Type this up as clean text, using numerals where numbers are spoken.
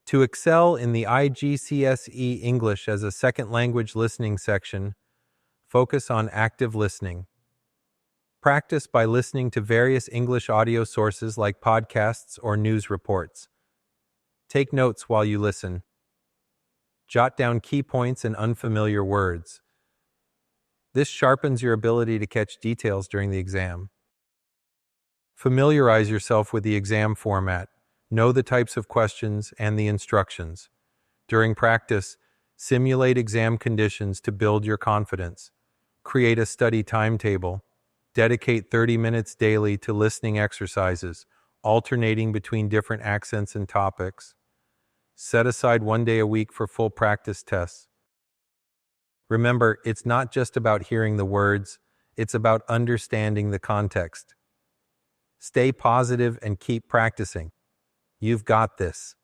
To excel in the IGCSE English as a second language listening section, focus on active listening. Practice by listening to various English audio sources like podcasts or news reports. Take notes while you listen. Jot down key points and unfamiliar words. This sharpens your ability to catch details during the exam. Familiarize yourself with the exam format. Know the types of questions and the instructions. During practice, simulate exam conditions to build your confidence. Create a study timetable. Dedicate 30 minutes daily to listening exercises, alternating between different accents and topics. Set aside 1 day a week for full practice tests. Remember, it's not just about hearing the words, it's about understanding the context. Stay positive and keep practicing. You've got this.